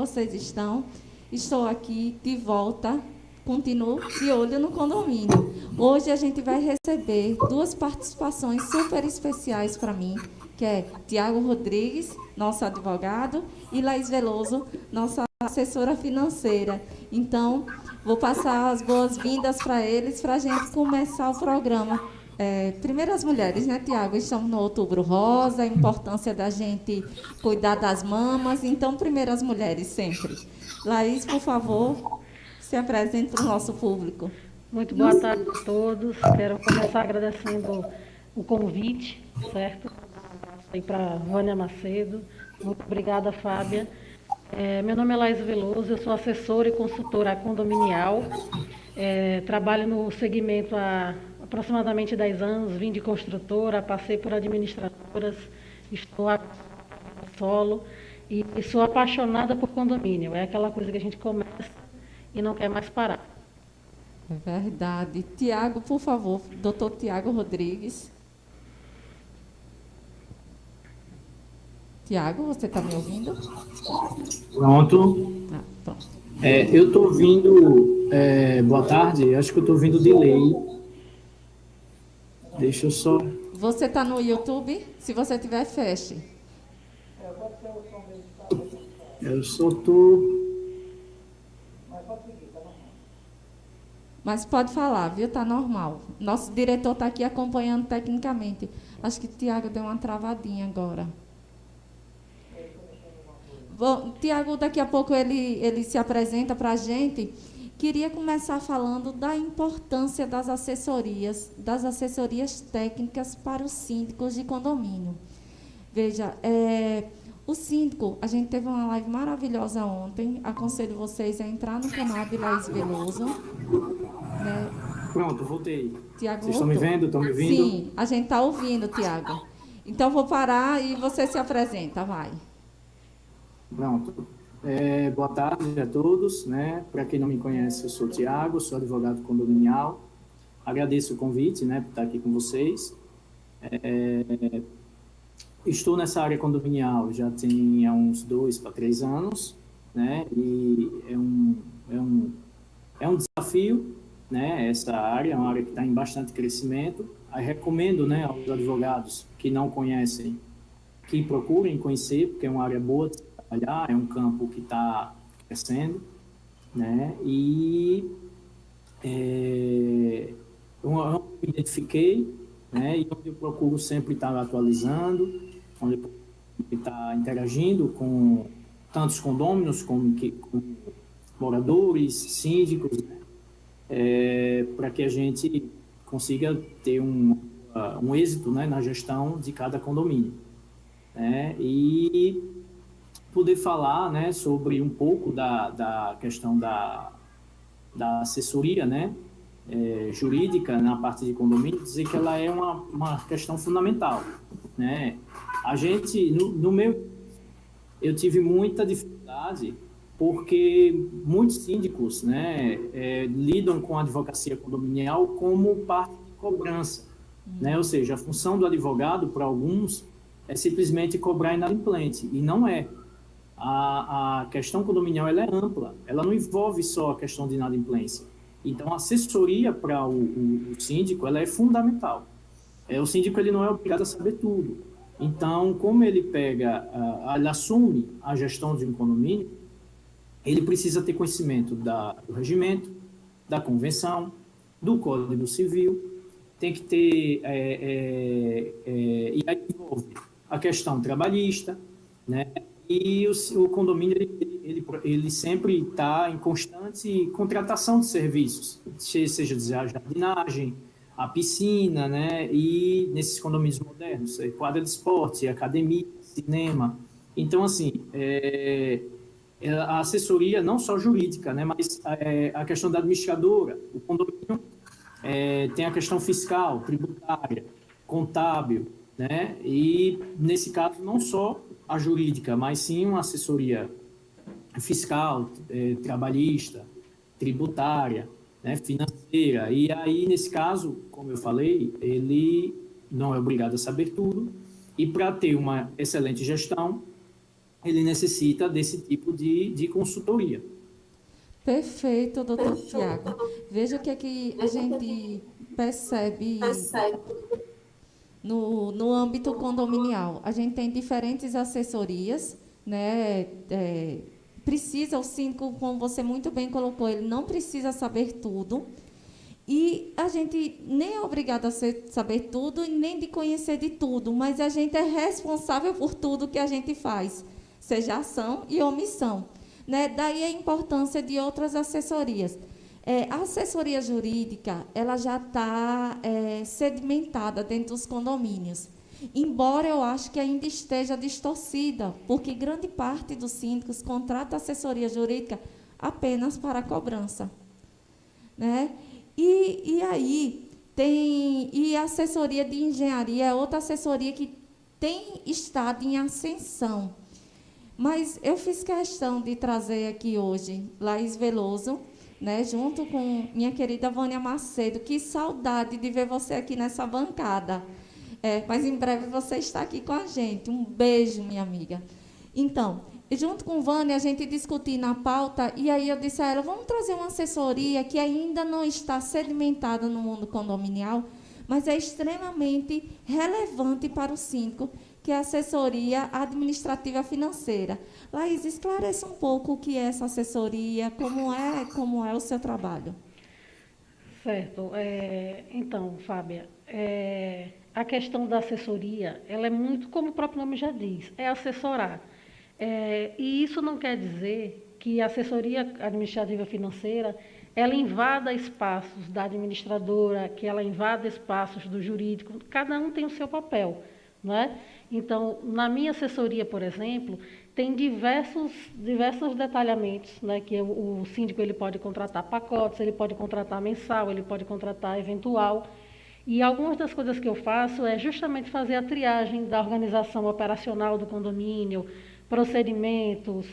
vocês estão? Estou aqui de volta, continuo de olho no condomínio. Hoje a gente vai receber duas participações super especiais para mim, que é Tiago Rodrigues, nosso advogado, e Laís Veloso, nossa assessora financeira. Então, vou passar as boas-vindas para eles para a gente começar o programa. Primeiro as mulheres, né, Tiago? Estamos no Outubro Rosa, a importância da gente cuidar das mamas. Então, primeiro as mulheres, sempre. Laís, por favor, se apresente para o nosso público. Muito boa tarde a todos. Quero começar agradecendo o convite, certo? E para Vânia Macedo. Muito obrigada, Fábia. Meu nome é Laís Veloso, eu sou assessora e consultora condominial. Trabalho no segmento há aproximadamente 10 anos, vim de construtora, passei por administradoras, estou no solo e sou apaixonada por condomínio. É aquela coisa que a gente começa e não quer mais parar. É verdade. Tiago, por favor, doutor Tiago Rodrigues. Tiago, você está me ouvindo? Pronto. Pronto. Eu estou ouvindo... boa tarde, acho que eu estou ouvindo delay. Deixa eu só... Você está no YouTube? Se você tiver, feche. Eu só estou... Mas pode falar, viu? Está normal. Nosso diretor está aqui acompanhando tecnicamente. Acho que o Tiago deu uma travadinha agora. Bom, Tiago, daqui a pouco ele se apresenta para a gente. Queria começar falando da importância das assessorias técnicas para os síndicos de condomínio. Veja, o síndico, a gente teve uma live maravilhosa ontem. Aconselho vocês a entrar no canal de Laís Veloso. Né? Pronto, voltei. Tiago, vocês estão me vendo? Estão me ouvindo? Sim, a gente está ouvindo, Tiago. Então, vou parar e você se apresenta, vai. Pronto. Boa tarde a todos, né? Para quem não me conhece, eu sou o Tiago, sou advogado condominial. Agradeço o convite, né, por estar aqui com vocês. Estou nessa área condominial já tem há uns 2 para 3 anos, né? E é um desafio, né? Essa área é uma área que está em bastante crescimento. Aí recomendo, né, aos advogados que não conhecem, que procurem conhecer, porque é uma área boa de trabalhar, é um campo que está crescendo, né? E eu me identifiquei, né? E onde eu procuro sempre estar atualizando, onde eu procuro estar interagindo com tantos condôminos como moradores, síndicos, né? Para que a gente consiga ter um êxito, né, na gestão de cada condomínio, né? E poder falar, né, sobre um pouco da questão da assessoria, né, jurídica na parte de condomínio, dizer que ela é uma questão fundamental, né? A gente, eu tive muita dificuldade porque muitos síndicos, né, lidam com a advocacia condominial como parte de cobrança, né? Ou seja, a função do advogado, para alguns, é simplesmente cobrar inadimplente, e não é. A questão condominial ela é ampla, ela não envolve só a questão de inadimplência. Então, a assessoria para o síndico ela é fundamental. O síndico ele não é obrigado a saber tudo. Então, como ele ele assume a gestão de um condomínio, ele precisa ter conhecimento do regimento, da convenção, do Código Civil, tem que ter, e aí envolve a questão trabalhista, né? E o condomínio, ele sempre está em constante contratação de serviços, seja de jardinagem, a piscina, né? E nesses condomínios modernos, quadra de esporte, academia, cinema. Então, assim, a assessoria não só jurídica, né? Mas a questão da administradora, o condomínio tem a questão fiscal, tributária, contábil, né? E, nesse caso, não só a jurídica, mas sim uma assessoria fiscal, trabalhista, tributária, né, financeira. E aí, nesse caso, como eu falei, ele não é obrigado a saber tudo. E para ter uma excelente gestão, ele necessita desse tipo de consultoria. Perfeito, doutor Tiago. Veja o que é que a gente percebe no âmbito condominial. A gente tem diferentes assessorias, né? Precisa, o síndico, como você muito bem colocou, ele não precisa saber tudo. E a gente nem é obrigado a saber tudo e nem de conhecer de tudo, mas a gente é responsável por tudo que a gente faz, seja ação e omissão. Né? Daí a importância de outras assessorias. A assessoria jurídica, ela já está sedimentada dentro dos condomínios, embora eu acho que ainda esteja distorcida, porque grande parte dos síndicos contrata assessoria jurídica apenas para cobrança. Né? E aí e a assessoria de engenharia é outra assessoria que tem estado em ascensão. Mas eu fiz questão de trazer aqui hoje Laís Veloso, né, junto com minha querida Vânia Macedo. Que saudade de ver você aqui nessa bancada. Mas em breve você está aqui com a gente. Um beijo, minha amiga. Então, junto com Vânia, a gente discutiu na pauta, e aí eu disse a ela, vamos trazer uma assessoria que ainda não está sedimentada no mundo condominial, mas é extremamente relevante para o síndico, que é a assessoria administrativa financeira. Laís, esclareça um pouco o que é essa assessoria, como é o seu trabalho. Certo. Então, Fábia, a questão da assessoria, ela é muito, como o próprio nome já diz, é assessorar. E isso não quer dizer que a assessoria administrativa financeira, ela invada espaços da administradora, que ela invada espaços do jurídico, cada um tem o seu papel, não é? Então, na minha assessoria, por exemplo, tem diversos detalhamentos, né, que o síndico ele pode contratar pacotes, ele pode contratar mensal, ele pode contratar eventual. E algumas das coisas que eu faço é justamente fazer a triagem da organização operacional do condomínio, procedimentos.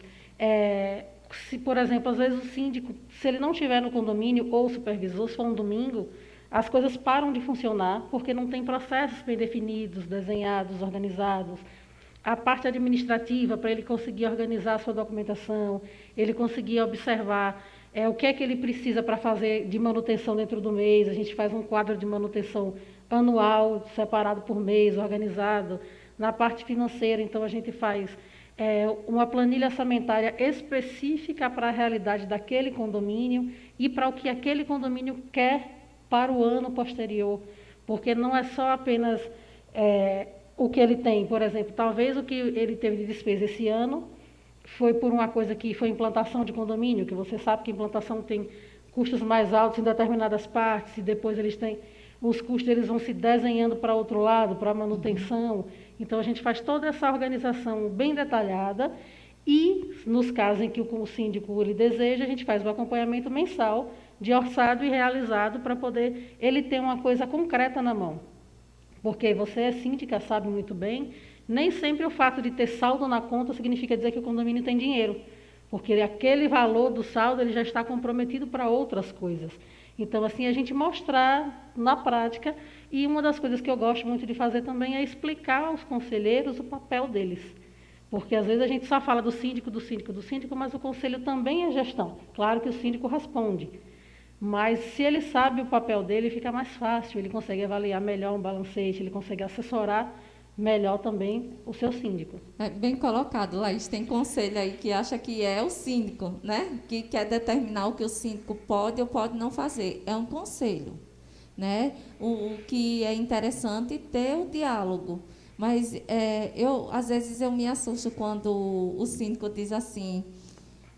Se, por exemplo, às vezes o síndico, se ele não estiver no condomínio ou o supervisor, se for um domingo, as coisas param de funcionar porque não tem processos bem definidos, desenhados, organizados. A parte administrativa, para ele conseguir organizar a sua documentação, ele conseguir observar o que é que ele precisa para fazer de manutenção dentro do mês. A gente faz um quadro de manutenção anual, separado por mês, organizado. Na parte financeira, então, a gente faz uma planilha orçamentária específica para a realidade daquele condomínio e para o que aquele condomínio quer para o ano posterior, porque não é só apenas o que ele tem. Por exemplo, talvez o que ele teve de despesa esse ano foi por uma coisa que foi implantação de condomínio, que você sabe que implantação tem custos mais altos em determinadas partes, e depois os custos eles vão se desenhando para outro lado, para a manutenção. Então, a gente faz toda essa organização bem detalhada e, nos casos em que o síndico ele deseja, a gente faz o acompanhamento mensal de orçado e realizado para poder ele ter uma coisa concreta na mão. Porque você é síndica, sabe muito bem, nem sempre o fato de ter saldo na conta significa dizer que o condomínio tem dinheiro, porque aquele valor do saldo ele já está comprometido para outras coisas. Então, assim, a gente mostrar na prática, e uma das coisas que eu gosto muito de fazer também é explicar aos conselheiros o papel deles. Porque, às vezes, a gente só fala do síndico, mas o conselho também é gestão. Claro que o síndico responde, mas se ele sabe o papel dele, fica mais fácil, ele consegue avaliar melhor um balancete, ele consegue assessorar melhor também o seu síndico. Bem colocado, Laís. Tem conselho aí que acha que é o síndico, né? Que quer determinar o que o síndico pode ou pode não fazer. É um conselho, né? O que é interessante é ter o diálogo. Mas às vezes eu me assusto quando o síndico diz assim,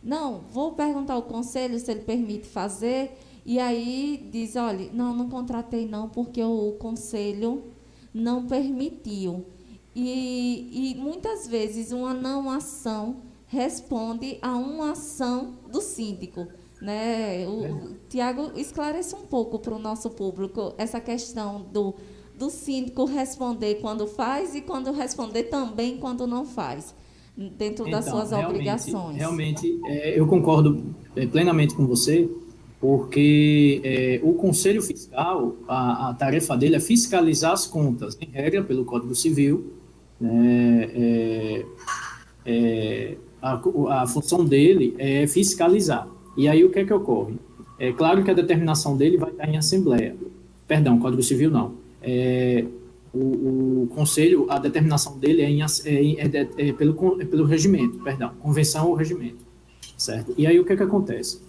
não, vou perguntar ao conselho se ele permite fazer, e aí diz, olha, não contratei não, porque o conselho não permitiu. E muitas vezes uma não ação responde a uma ação do síndico. Né? O Tiago, esclarece um pouco para o nosso público essa questão do síndico responder quando faz e quando responder também quando não faz, dentro das suas obrigações. Realmente, eu concordo plenamente com você, porque o Conselho Fiscal, a tarefa dele é fiscalizar as contas, em regra, pelo Código Civil, né, a função dele é fiscalizar. E aí o que é que ocorre? É claro que a determinação dele vai estar em assembleia. Perdão, Código Civil não. O conselho, a determinação dele pelo regimento, perdão, convenção ou regimento, certo? E aí o que é que acontece?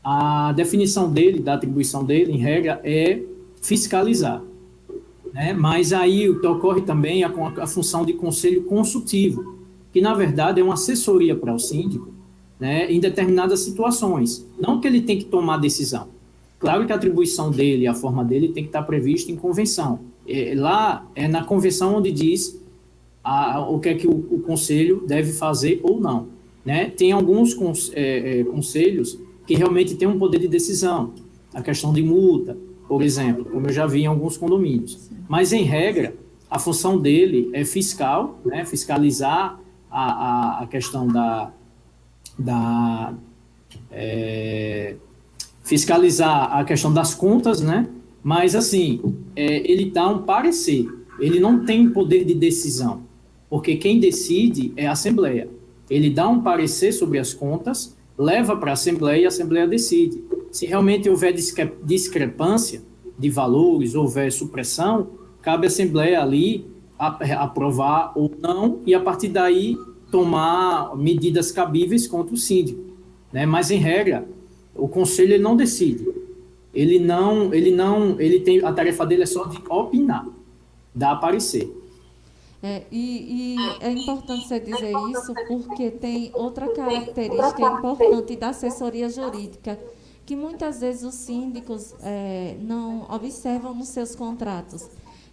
A definição dele, da atribuição dele, em regra, é fiscalizar, né? Mas aí o que ocorre também é a função de conselho consultivo, que na verdade é uma assessoria para o síndico, né, em determinadas situações. Não que ele tem que tomar decisão. Claro que a atribuição dele, a forma dele tem que estar prevista em convenção. Lá é na convenção onde diz o que é que o conselho deve fazer ou não, né? Tem alguns conselhos que realmente têm um poder de decisão, a questão de multa, por exemplo, como eu já vi em alguns condomínios. Mas, em regra, a função dele é fiscal, né? Fiscalizar a questão fiscalizar a questão das contas, né? Mas, assim, ele dá um parecer, ele não tem poder de decisão, porque quem decide é a Assembleia. Ele dá um parecer sobre as contas, leva para a Assembleia e a Assembleia decide. Se realmente houver discrepância de valores, houver supressão, cabe à Assembleia ali aprovar ou não, e a partir daí tomar medidas cabíveis contra o síndico, né? Mas, em regra, o conselho ele não decide. Ele tem, a tarefa dele é só de opinar, dar parecer. E é importante você dizer isso porque tem outra característica importante da assessoria jurídica, que muitas vezes os síndicos não observam nos seus contratos,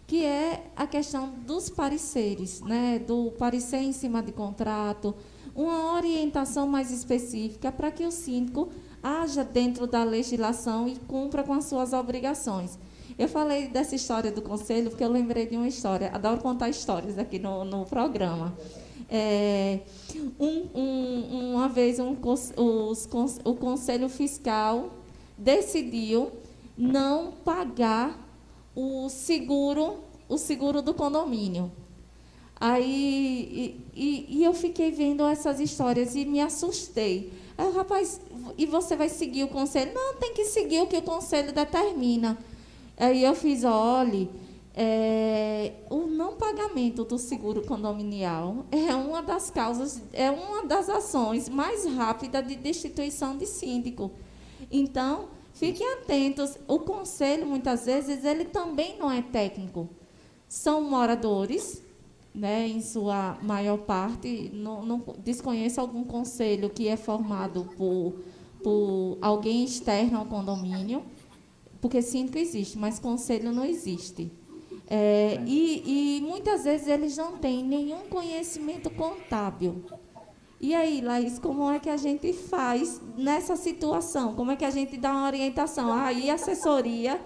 que é a questão dos pareceres, né? Do parecer em cima de contrato, uma orientação mais específica para que o síndico haja dentro da legislação e cumpra com as suas obrigações. Eu falei dessa história do conselho porque eu lembrei de uma história. Adoro contar histórias aqui no programa. Uma vez o Conselho Fiscal decidiu não pagar o seguro do condomínio. Aí eu fiquei vendo essas histórias e me assustei. Aí, rapaz, e você vai seguir o conselho? Não, tem que seguir o que o conselho determina. Aí eu fiz, olhe, o não pagamento do seguro condominial é uma das causas, é uma das ações mais rápidas de destituição de síndico. Então, fiquem atentos. O conselho, muitas vezes, ele também não é técnico. São moradores, né, em sua maior parte. Não desconheço algum conselho que é formado por alguém externo ao condomínio, porque síndico existe, mas conselho não existe. E muitas vezes eles não têm nenhum conhecimento contábil. E aí, Laís, como é que a gente faz nessa situação? Como é que a gente dá uma orientação? Aí a assessoria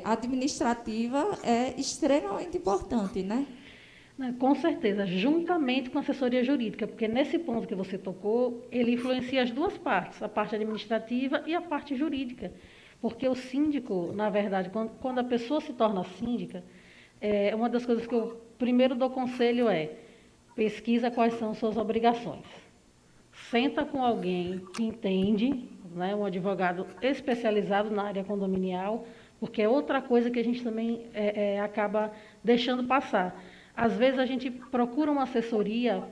administrativa é extremamente importante, né? Com certeza, juntamente com a assessoria jurídica, porque nesse ponto que você tocou, ele influencia as duas partes, a parte administrativa e a parte jurídica. Porque o síndico, na verdade, quando a pessoa se torna síndica, uma das coisas que eu primeiro dou conselho pesquisa quais são suas obrigações. Senta com alguém que entende, né, um advogado especializado na área condominial, porque é outra coisa que a gente também acaba deixando passar. Às vezes a gente procura uma assessoria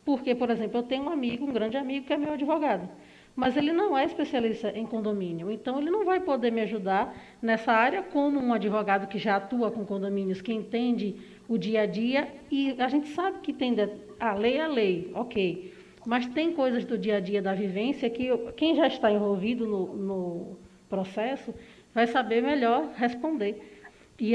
porque, por exemplo, eu tenho um grande amigo que é meu advogado, mas ele não é especialista em condomínio, então ele não vai poder me ajudar nessa área como um advogado que já atua com condomínios, que entende o dia a dia, e a gente sabe que tem a lei é a lei, ok, mas tem coisas do dia a dia da vivência que quem já está envolvido no processo vai saber melhor responder. E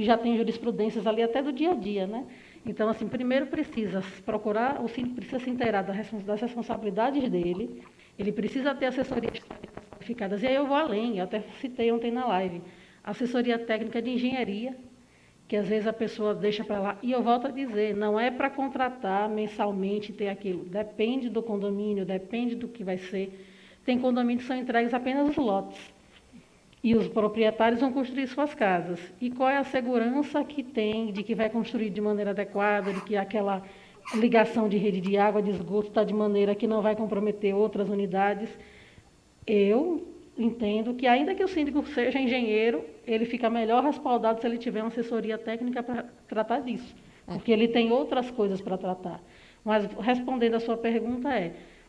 já tem jurisprudências ali até do dia a dia, né? Então, assim, primeiro precisa procurar, o síndico precisa se inteirar das responsabilidades dele, ele precisa ter assessorias qualificadas, e aí eu vou além, eu até citei ontem na live, assessoria técnica de engenharia, que às vezes a pessoa deixa para lá, e eu volto a dizer, não é para contratar mensalmente, ter aquilo, depende do condomínio, depende do que vai ser. Tem condomínios que são entregues apenas os lotes. e os proprietários vão construir suas casas. E qual é a segurança que tem de que vai construir de maneira adequada, de que aquela ligação de rede de água, de esgoto, está de maneira que não vai comprometer outras unidades? Eu entendo que, ainda que o síndico seja engenheiro, ele fica melhor respaldado se ele tiver uma assessoria técnica para tratar disso, porque ele tem outras coisas para tratar. Mas, respondendo a sua pergunta,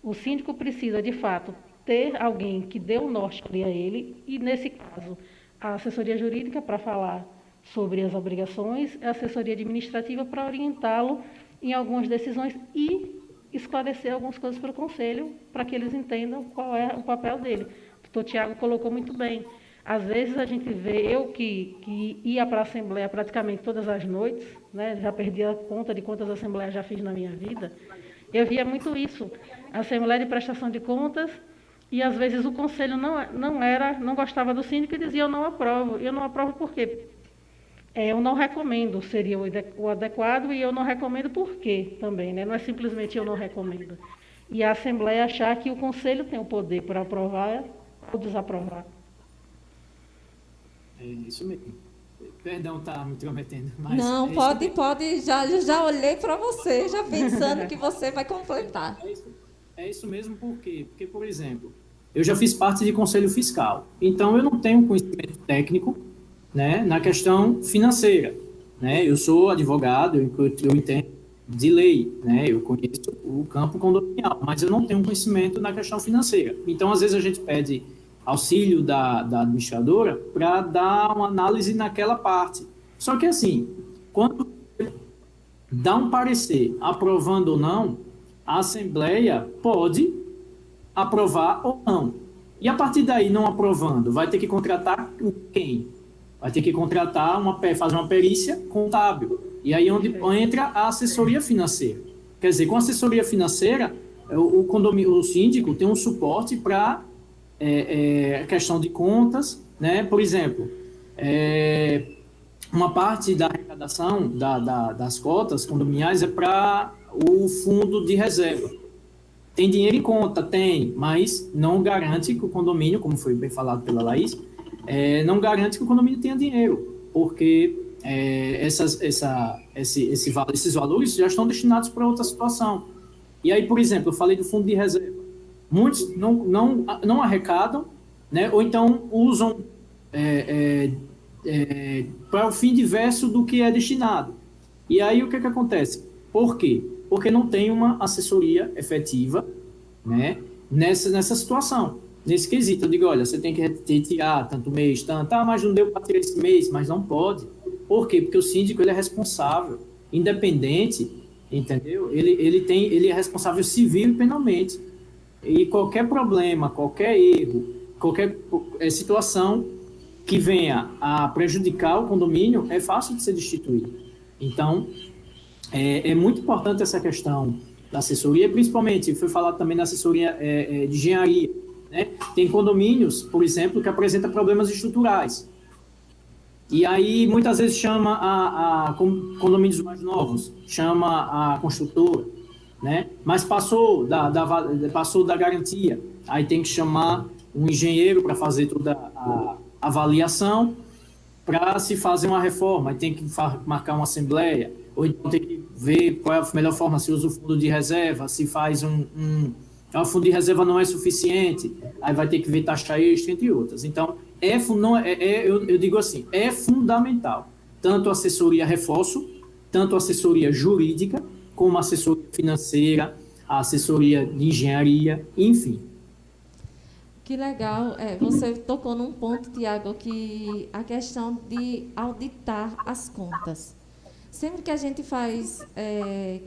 o síndico precisa, de fato, ter alguém que dê o norte a ele, e, nesse caso, a assessoria jurídica para falar sobre as obrigações, a assessoria administrativa para orientá-lo em algumas decisões e esclarecer algumas coisas para o conselho, para que eles entendam qual é o papel dele. O doutor Tiago colocou muito bem. Às vezes a gente vê, eu que ia para a Assembleia praticamente todas as noites, né, já perdi a conta de quantas assembleias já fiz na minha vida, eu via muito isso, a Assembleia de Prestação de Contas, e às vezes o conselho não gostava do síndico e dizia: eu não aprovo. Eu não aprovo por quê? Eu não recomendo, seria o adequado, e eu não recomendo por quê também, né? Não é simplesmente eu não recomendo. E a Assembleia achar que o conselho tem o poder para aprovar ou desaprovar. É isso mesmo. Perdão, tá me intrometendo, mas... Não, pode, já olhei para você, já pensando que você vai completar. É isso mesmo, por quê? Porque, por exemplo, eu já fiz parte de conselho fiscal, então eu não tenho conhecimento técnico, né, na questão financeira, né? Eu sou advogado, eu entendo de lei, né? Eu conheço o campo condominial, mas eu não tenho conhecimento na questão financeira. Então, às vezes, a gente pede auxílio da administradora para dar uma análise naquela parte. Só que, assim, quando dá um parecer aprovando ou não, a Assembleia pode aprovar ou não. E a partir daí, não aprovando, vai ter que contratar quem? Vai ter que contratar, fazer uma perícia contábil. E aí onde entra a assessoria financeira. Quer dizer, com a assessoria financeira, o síndico tem um suporte para questão de contas, né? Por exemplo, uma parte da arrecadação das cotas condominiais é para o fundo de reserva. Tem dinheiro em conta? Tem, mas não garante que o condomínio, como foi bem falado pela Laís, não garante que o condomínio tenha dinheiro, porque esses valores já estão destinados para outra situação. E aí, por exemplo, eu falei do fundo de reserva. Muitos não arrecadam, né, ou então usam para o fim diverso do que é destinado. E aí o que acontece? Por quê? Porque não tem uma assessoria efetiva, né, nessa situação. Nesse quesito, eu digo: olha, você tem que retirar tanto mês, tanto, mas não deu para tirar esse mês, mas não pode. Por quê? Porque o síndico, ele é responsável, independente, entendeu? Ele é responsável civil e penalmente. E qualquer problema, qualquer erro, qualquer situação que venha a prejudicar o condomínio, é fácil de ser destituído. Então, é muito importante essa questão da assessoria, principalmente, foi falado também na assessoria de engenharia, né? Tem condomínios, por exemplo, que apresentam problemas estruturais. E aí, muitas vezes, chama condomínios mais novos, chama a construtora, né? Mas passou da garantia, aí tem que chamar um engenheiro para fazer toda a avaliação, para se fazer uma reforma, aí tem que marcar uma assembleia, ou então tem que ver qual é a melhor forma, se usa o fundo de reserva, se faz o fundo de reserva não é suficiente, aí vai ter que ver taxa extra, entre outras. Então, eu digo assim, é fundamental, tanto a assessoria reforço, tanto a assessoria jurídica, como a assessoria financeira, a assessoria de engenharia, enfim. Que legal. Você tocou num ponto, Tiago, que a questão de auditar as contas. Sempre que a gente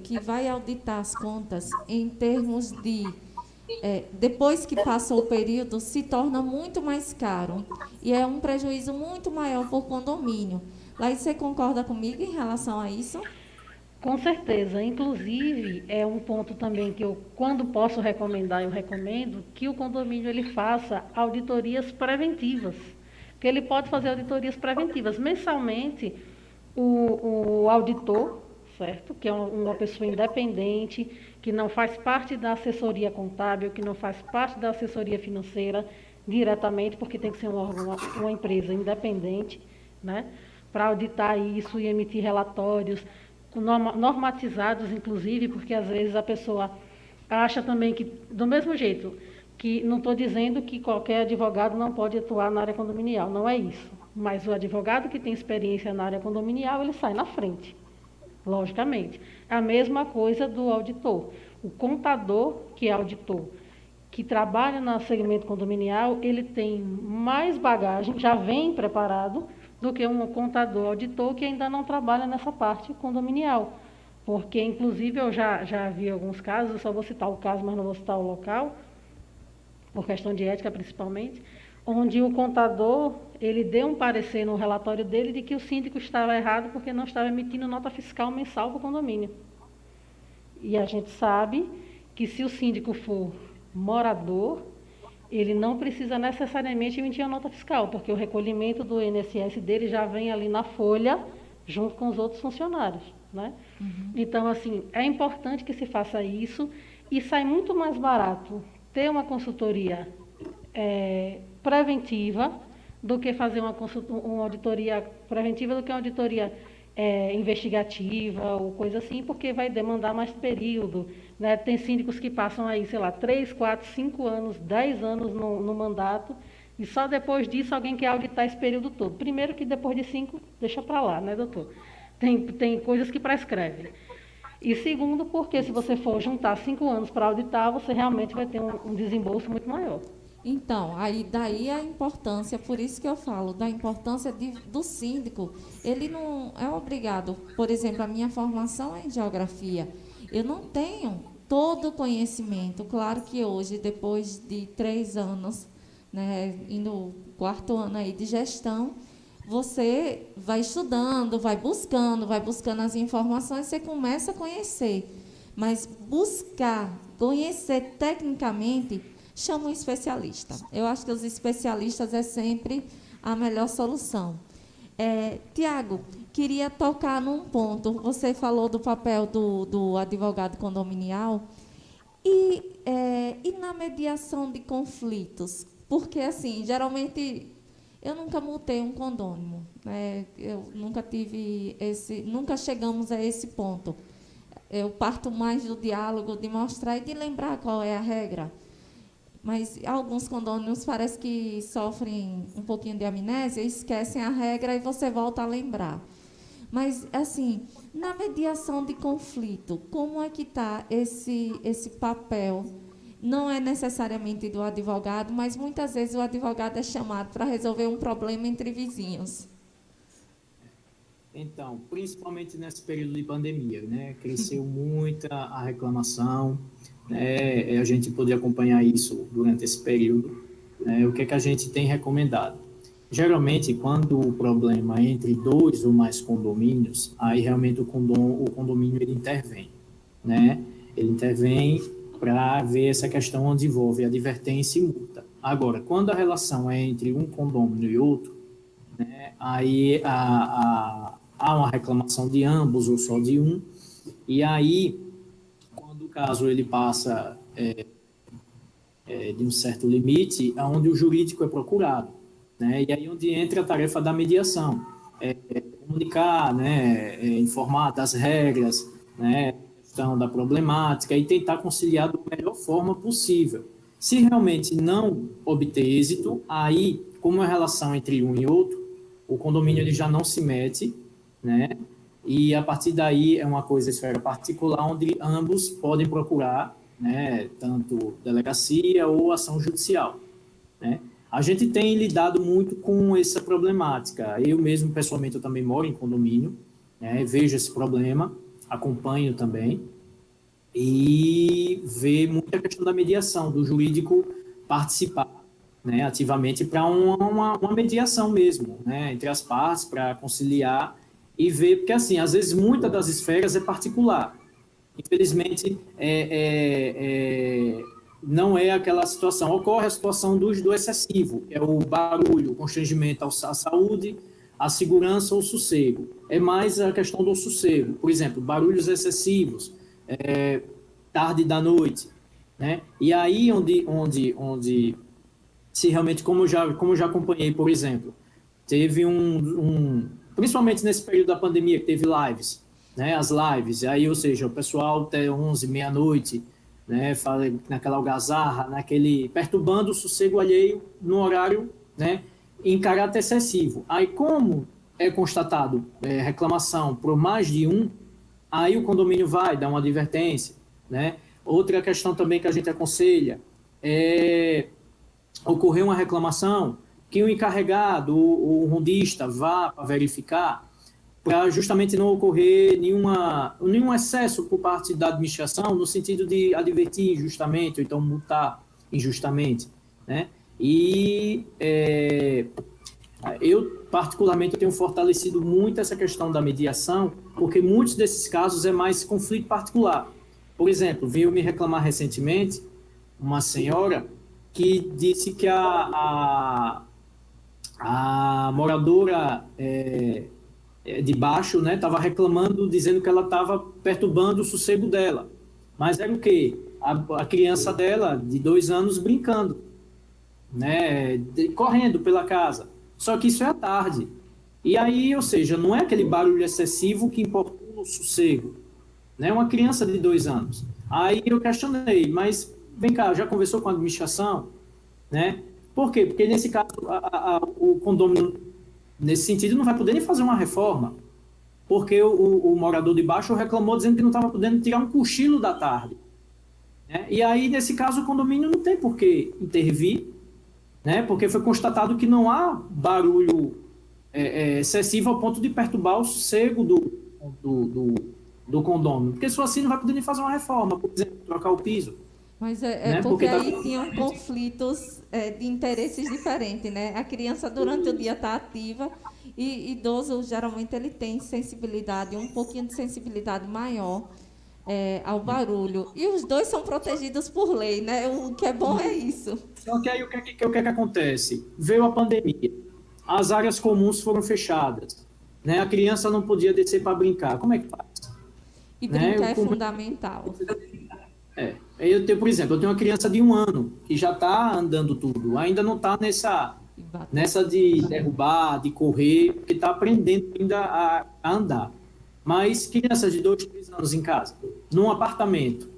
que vai auditar as contas em termos de depois que passou o período, se torna muito mais caro e é um prejuízo muito maior por condomínio. Laís, você concorda comigo em relação a isso? Com certeza. Inclusive, é um ponto também que eu, quando posso recomendar, eu recomendo que o condomínio ele faça auditorias preventivas. Que ele pode fazer auditorias preventivas. Mensalmente, o auditor, certo? Que é uma pessoa independente, que não faz parte da assessoria contábil, que não faz parte da assessoria financeira, diretamente, porque tem que ser um órgão, uma empresa independente, né, para auditar isso e emitir relatórios normatizados, inclusive, porque às vezes a pessoa acha também que, do mesmo jeito, que não estou dizendo que qualquer advogado não pode atuar na área condominial, não é isso. Mas o advogado que tem experiência na área condominial, ele sai na frente, logicamente. A mesma coisa do auditor. O contador, que é auditor, que trabalha no segmento condominial, ele tem mais bagagem, já vem preparado, do que um contador auditor que ainda não trabalha nessa parte condominial. Porque, inclusive, eu já vi alguns casos, eu só vou citar o caso, mas não vou citar o local, por questão de ética principalmente, onde o contador, ele deu um parecer no relatório dele de que o síndico estava errado porque não estava emitindo nota fiscal mensal para o condomínio. E a gente sabe que se o síndico for morador, ele não precisa necessariamente emitir a nota fiscal, porque o recolhimento do INSS dele já vem ali na folha, junto com os outros funcionários, né? Então, assim, é importante que se faça isso e sai muito mais barato ter uma consultoria preventiva do que fazer uma auditoria preventiva do que uma auditoria investigativa ou coisa assim, porque vai demandar mais período, né? Tem síndicos que passam aí, sei lá, 3, 4, 5 anos, 10 anos no mandato, e só depois disso alguém quer auditar esse período todo. Primeiro que depois de 5, deixa para lá, né, doutor? Tem coisas que prescrevem. E segundo, porque se você for juntar 5 anos para auditar, você realmente vai ter um desembolso muito maior. Então, aí daí a importância, por isso que eu falo, da importância do síndico. Ele não é obrigado, por exemplo, a minha formação é em geografia. Eu não tenho todo o conhecimento. Claro que hoje, depois de 3 anos, né, indo 4º ano aí de gestão, você vai estudando, vai buscando as informações, você começa a conhecer. Mas buscar, conhecer tecnicamente, chama um especialista. Eu acho que os especialistas é sempre a melhor solução. Tiago, queria tocar num ponto. Você falou do papel do advogado condominial e na mediação de conflitos. Porque, assim, geralmente, eu nunca multei um condômino, né? Eu nunca nunca chegamos a esse ponto. Eu parto mais do diálogo, de mostrar e de lembrar qual é a regra. Mas alguns condôminos parece que sofrem um pouquinho de amnésia, esquecem a regra e você volta a lembrar. Mas, assim, na mediação de conflito, como é que está esse papel? Não é necessariamente do advogado, mas muitas vezes o advogado é chamado para resolver um problema entre vizinhos. Então, principalmente nesse período de pandemia, né? Cresceu muito a reclamação, né? A gente pôde acompanhar isso durante esse período. Né? O que é que a gente tem recomendado? Geralmente, quando o problema é entre 2 ou mais condomínios, aí realmente o condomínio ele intervém, né? Ele intervém para ver essa questão onde envolve advertência e multa. Agora, quando a relação é entre um condômino e outro, né, aí há uma reclamação de ambos ou só de um, e aí, quando o caso ele passa de um certo limite, é onde o jurídico é procurado, né, e aí onde entra a tarefa da mediação, comunicar, né, informar das regras, né, da problemática e tentar conciliar da melhor forma possível. Se realmente não obter êxito, aí, como é a relação entre um e outro, o condomínio ele já não se mete, né? E a partir daí é uma coisa esfera particular onde ambos podem procurar, né, tanto delegacia ou ação judicial, né? A gente tem lidado muito com essa problemática. Eu mesmo, pessoalmente, eu também moro em condomínio, né? Vejo esse problema, acompanho também, e ver muita questão da mediação, do jurídico participar, né, ativamente para uma mediação mesmo, né, entre as partes, para conciliar e ver, porque assim, às vezes muitas das esferas é particular. Infelizmente, não é aquela situação. Ocorre a situação do excessivo, é o barulho, o constrangimento à saúde, à segurança ou sossego. É mais a questão do sossego. Por exemplo, barulhos excessivos, tarde da noite, né? E aí onde se realmente, como eu já acompanhei, por exemplo, teve principalmente nesse período da pandemia, que teve lives, né, as lives, aí, ou seja, o pessoal até 11, meia-noite, né, naquela algazarra, perturbando o sossego alheio no horário, né, em caráter excessivo. Aí, como é constatado reclamação por mais de um, aí o condomínio vai dar uma advertência, né? Outra questão também que a gente aconselha é ocorrer uma reclamação que o encarregado, o rondista, vá para verificar, para justamente não ocorrer nenhum excesso por parte da administração, no sentido de advertir injustamente, ou então multar injustamente, né? E eu, particularmente, tenho fortalecido muito essa questão da mediação, porque muitos desses casos é mais conflito particular. Por exemplo, veio me reclamar recentemente uma senhora que disse que a moradora de baixo, né, estava reclamando, dizendo que ela estava perturbando o sossego dela. Mas era o quê? A criança dela, de 2 anos, brincando, né, correndo pela casa. Só que isso é à tarde. E aí, ou seja, não é aquele barulho excessivo que importuna o sossego, né? Uma criança de 2 anos. Aí eu questionei, mas vem cá, já conversou com a administração, né? Por quê? Porque nesse caso o condomínio, nesse sentido, não vai poder nem fazer uma reforma, porque o morador de baixo reclamou dizendo que não estava podendo tirar um cochilo da tarde, né? E aí, nesse caso, o condomínio não tem por que intervir, né? Porque foi constatado que não há barulho excessivo ao ponto de perturbar o sossego do condomínio. Porque se for assim, não vai poder nem fazer uma reforma, por exemplo, trocar o piso. Mas Né? porque aí tinham conflitos de interesses diferentes, né? A criança durante o dia está ativa e idoso, geralmente, ele tem sensibilidade, um pouquinho de sensibilidade maior ao barulho. E os dois são protegidos por lei, né? O que é bom é isso. Só que aí o que acontece? Veio a pandemia, as áreas comuns foram fechadas, né? A criança não podia descer para brincar. Como é que faz? E brincar é fundamental. Por exemplo, eu tenho uma criança de 1 ano que já está andando tudo, ainda não está nessa de derrubar, de correr, porque está aprendendo ainda a andar. Mas crianças de 2, 3 anos em casa, num apartamento,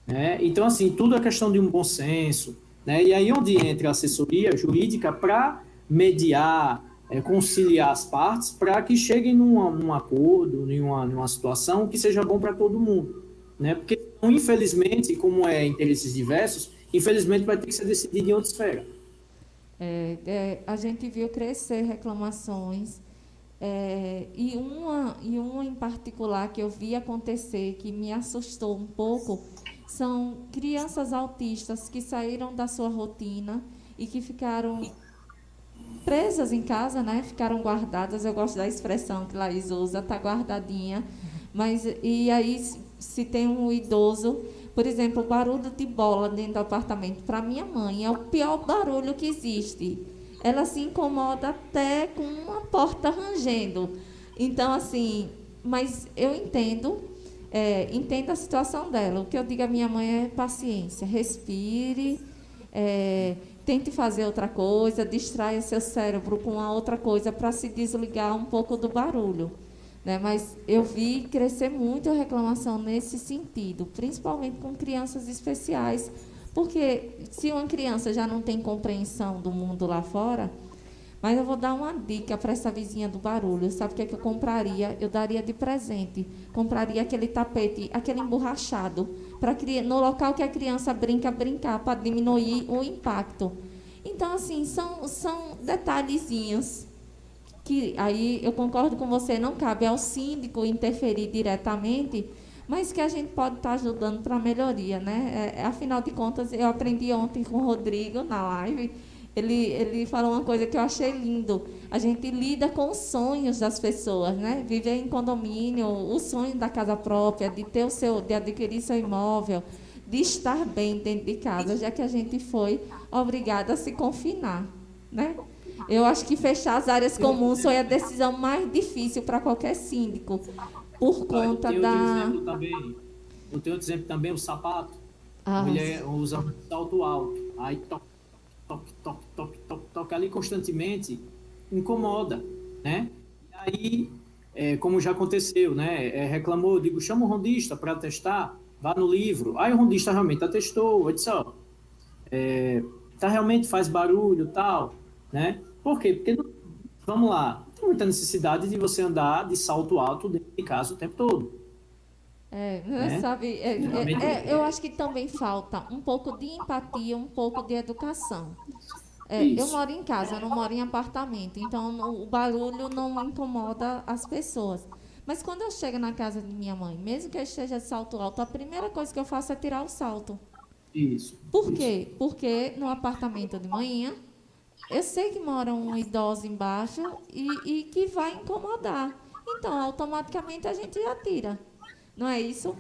né? Então, assim, tudo é questão de um bom senso, né? E aí onde entra a assessoria jurídica para mediar, conciliar as partes, para que cheguem num acordo, numa situação que seja bom para todo mundo, né? Porque, infelizmente, como interesses diversos, infelizmente vai ter que ser decidido em outra esfera. A gente viu crescer reclamações, e uma em particular que eu vi acontecer, que me assustou um pouco, são crianças autistas que saíram da sua rotina e que ficaram presas em casa, né? Ficaram guardadas. Eu gosto da expressão que Laís usa, tá guardadinha. E aí, se tem um idoso, por exemplo, o barulho de bola dentro do apartamento, para minha mãe, é o pior barulho que existe. Ela se incomoda até com uma porta rangendo. Então, assim, mas eu entendo a situação dela. O que eu digo à minha mãe é paciência, respire, tente fazer outra coisa, distraia seu cérebro com a outra coisa para se desligar um pouco do barulho. Né? Mas eu vi crescer muito a reclamação nesse sentido, principalmente com crianças especiais, porque se uma criança já não tem compreensão do mundo lá fora, mas eu vou dar uma dica para essa vizinha do barulho. Sabe o que é que eu compraria? Eu daria de presente. Compraria aquele tapete, aquele emborrachado, para no local que a criança brincar, para diminuir o impacto. Então, assim, são detalhezinhos que aí eu concordo com você, não cabe ao síndico interferir diretamente, mas que a gente pode estar ajudando para a melhoria, né? Afinal de contas, eu aprendi ontem com o Rodrigo na live, ele falou uma coisa que eu achei lindo. A gente lida com os sonhos das pessoas, né? Viver em condomínio, o sonho da casa própria, de adquirir seu imóvel, de estar bem dentro de casa, já que a gente foi obrigada a se confinar, né? Eu acho que fechar as áreas comuns foi a decisão mais difícil para qualquer síndico, por conta da... Eu tenho outro exemplo também, o sapato. A mulher usa um salto alto, aí toca toque, toque, toque, toque, toque ali constantemente, incomoda, né? E aí, como já aconteceu, né? Reclamou, eu digo, chama o rondista para testar, vá no livro. Aí o rondista realmente atestou, eu disse, ó, tá, realmente faz barulho, tal, né? Por quê? Porque, vamos lá, não tem muita necessidade de você andar de salto alto dentro de casa o tempo todo, né? Sabe, eu acho que também falta um pouco de empatia, um pouco de educação. Eu Isso. moro em casa, eu não moro em apartamento, então o barulho não me incomoda as pessoas. Mas quando eu chego na casa de minha mãe, mesmo que eu esteja de salto alto, a primeira coisa que eu faço é tirar o salto. Isso, Por isso. quê? Porque no apartamento de manhã, eu sei que mora um idoso embaixo e que vai incomodar. Então, automaticamente a gente já tira. Não é isso?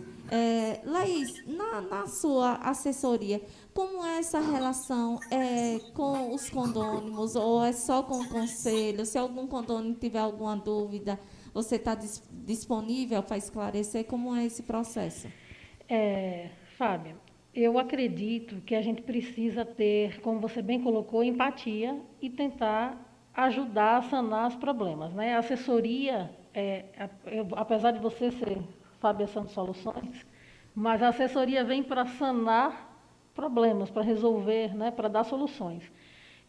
Laís, na sua assessoria, como é essa relação com os condôminos? Ou é só com o conselho? Se algum condômino tiver alguma dúvida, você está disponível para esclarecer como é esse processo? Fábia, eu acredito que a gente precisa ter, como você bem colocou, empatia e tentar ajudar a sanar os problemas, né? A assessoria, apesar de você ser Fábia Santos Soluções, mas a assessoria vem para sanar problemas, para resolver, né? Para dar soluções.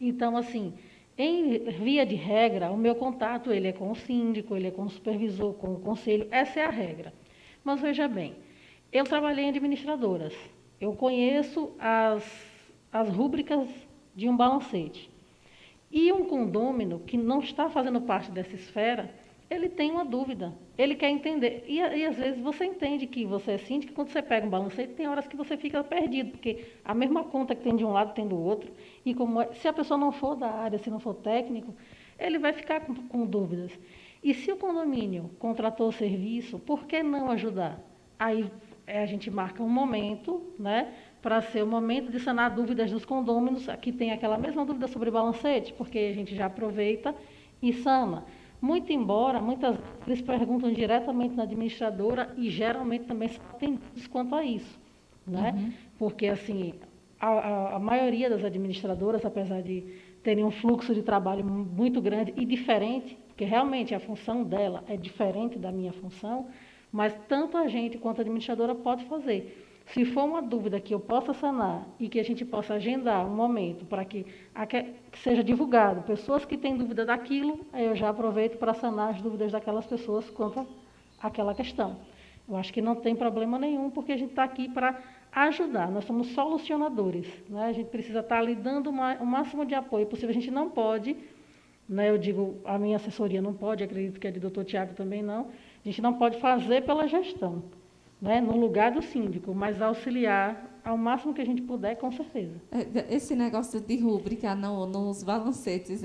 Então, assim, em via de regra, o meu contato ele é com o síndico, ele é com o supervisor, com o conselho, essa é a regra. Mas veja bem, eu trabalhei em administradoras. Eu conheço as rúbricas de um balancete. E um condômino que não está fazendo parte dessa esfera, ele tem uma dúvida. Ele quer entender. E às vezes você entende que você é síndico, quando você pega um balancete, tem horas que você fica perdido, porque a mesma conta que tem de um lado tem do outro. E se a pessoa não for da área, se não for técnico, ele vai ficar com dúvidas. E se o condomínio contratou o serviço, por que não ajudar? Aí a gente marca um momento, né, para ser o momento de sanar dúvidas dos condôminos. Aqui tem aquela mesma dúvida sobre balancete, porque a gente já aproveita e sana. Muito embora, muitas vezes eles perguntam diretamente na administradora e geralmente também são atendidos quanto a isso, né? Uhum. Porque, assim, a maioria das administradoras, apesar de terem um fluxo de trabalho muito grande e diferente, porque realmente a função dela é diferente da minha função, mas tanto a gente quanto a administradora pode fazer. Se for uma dúvida que eu possa sanar e que a gente possa agendar um momento para que seja divulgado, pessoas que têm dúvida daquilo, eu já aproveito para sanar as dúvidas daquelas pessoas quanto àquela questão. Eu acho que não tem problema nenhum, porque a gente está aqui para ajudar, nós somos solucionadores, né? A gente precisa estar ali dando o máximo de apoio possível. A gente não pode, né, eu digo, a minha assessoria não pode, acredito que a de doutor Tiago também não, a gente não pode fazer pela gestão, né, no lugar do síndico, mas auxiliar ao máximo que a gente puder, com certeza. Esse negócio de rúbrica nos balancetes,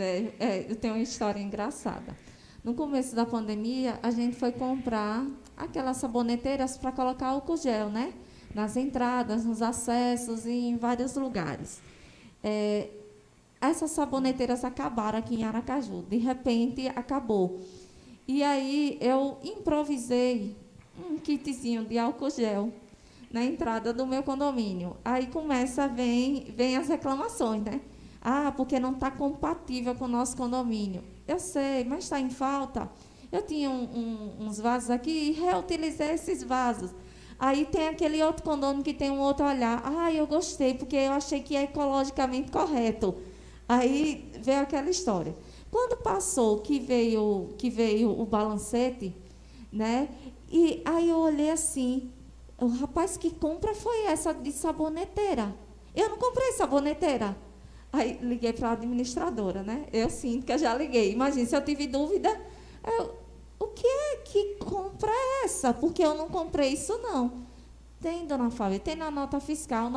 eu tenho uma história engraçada. No começo da pandemia, a gente foi comprar aquelas saboneteiras para colocar álcool gel, né? Nas entradas, nos acessos e em vários lugares. Essas saboneteiras acabaram aqui em Aracaju. De repente, acabou. E aí, eu improvisei um kitzinho de álcool gel na entrada do meu condomínio. Aí vem as reclamações, né? Ah, porque não está compatível com o nosso condomínio. Eu sei, mas está em falta. Eu tinha uns vasos aqui e reutilizei esses vasos. Aí tem aquele outro condomínio que tem um outro olhar. Ah, eu gostei, porque eu achei que é ecologicamente correto. Aí veio aquela história. Quando passou que veio o balancete, né? E aí eu olhei assim, o rapaz, que compra foi essa de saboneteira? Eu não comprei saboneteira. Aí liguei para a administradora, né? Eu síndica já liguei. Imagina, se eu tive dúvida, o que é que compra é essa? Porque eu não comprei isso, não. Tem, dona Fábia, tem na nota fiscal